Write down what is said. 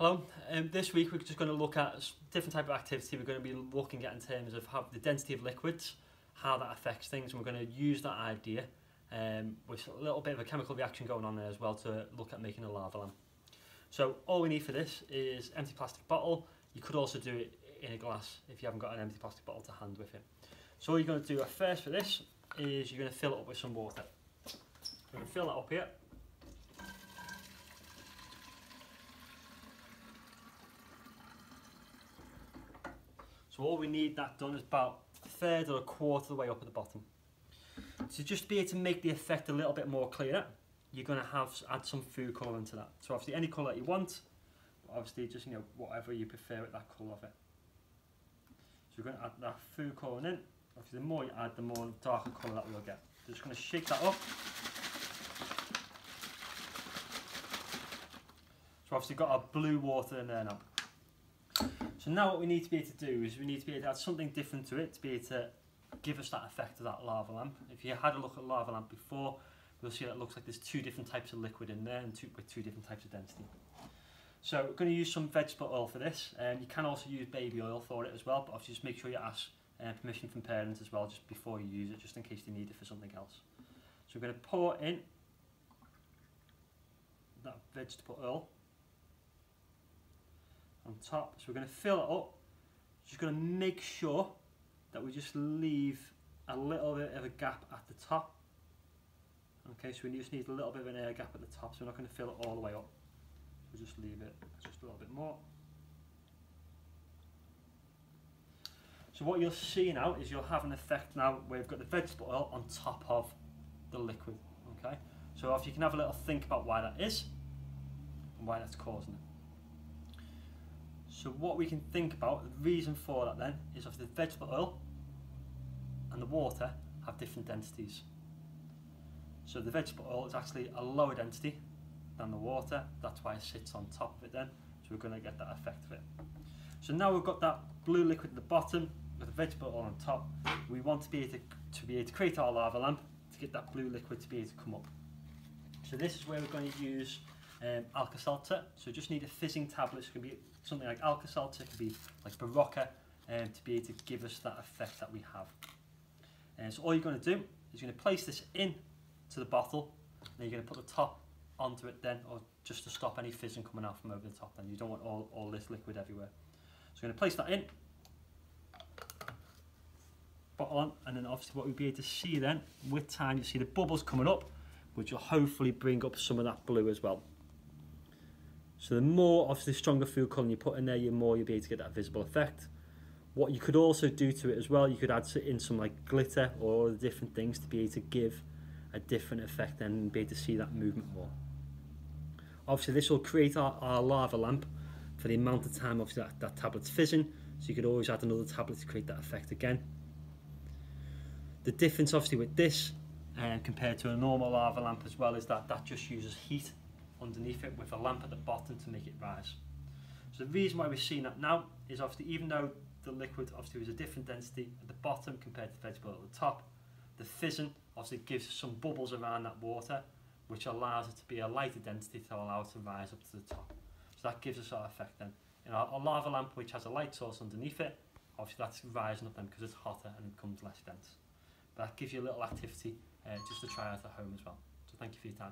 Hello, this week we're just going to look at different type of activity we're going to be looking at in terms of how the density of liquids, how that affects things, and we're going to use that idea with a little bit of a chemical reaction going on there as well to look at making a lava lamp. So all we need for this is empty plastic bottle. You could also do it in a glass if you haven't got an empty plastic bottle to hand with you. So all you're going to do first for this is you're going to fill it up with some water. We're going to fill that up here. So all we need that done is about a third or a quarter of the way up at the bottom. So just to be able to make the effect a little bit more clear, you're going to add some food colour into that. So obviously any colour that you want, obviously just whatever you prefer with that colour of it. So we're going to add that food colour in. Obviously the more you add, the more darker colour that we'll get. So just going to shake that up. So obviously got our blue water in there now. So now what we need to be able to do is we need to be able to add something different to it to be able to give us that effect of that lava lamp. If you had a look at lava lamp before, you'll see that it looks like there's two different types of liquid in there and with two different types of density. So we're going to use some vegetable oil for this. You can also use baby oil for it as well, but obviously just make sure you ask permission from parents as well just before you use it, just in case they need it for something else. So we're going to pour in that vegetable oil on top. So we're going to fill it up. Just going to make sure that we just leave a little bit of a gap at the top. Okay, so we just need a little bit of an air gap at the top, so we're not going to fill it all the way up. We'll just leave it just a little bit more. So what you'll see now is you'll have an effect now where we've got the vegetable oil on top of the liquid. Okay, so if you can have a little think about why that is and why that's causing it. So what we can think about, the reason for that then, is of the vegetable oil and the water have different densities. So the vegetable oil is actually a lower density than the water, that's why it sits on top of it then, so we're going to get that effect of it. So now we've got that blue liquid at the bottom, with the vegetable oil on top, we want to be able to create our lava lamp, to get that blue liquid to be able to come up. So this is where we're going to use Alka-Seltzer, so just need a fizzing tablet. It can be something like Alka-Seltzer, it could be like Berocca, to be able to give us that effect that we have. So all you're going to do is you're going to place this in to the bottle, then you're going to put the top onto it then, or just to stop any fizzing coming out from over the top then. You don't want all this liquid everywhere. So you're going to place that in, bottle on, and then obviously what we'll be able to see then, with time you see the bubbles coming up, which will hopefully bring up some of that blue as well. So the more, obviously, stronger food colour you put in there, the more you'll be able to get that visible effect. What you could also do to it as well, you could add in some like glitter or other different things to be able to give a different effect and be able to see that movement more. Obviously this will create our lava lamp for the amount of time obviously that tablet's fizzing, so you could always add another tablet to create that effect again. The difference obviously with this compared to a normal lava lamp as well is that just uses heat underneath it with a lamp at the bottom to make it rise. So the reason why we're seeing that now is obviously even though the liquid obviously was a different density at the bottom compared to the vegetable at the top, the fizzing obviously gives some bubbles around that water, which allows it to be a lighter density to allow it to rise up to the top. So that gives us our effect then. In a lava lamp which has a light source underneath it, obviously that's rising up then because it's hotter and it becomes less dense. But that gives you a little activity just to try out at home as well. So thank you for your time.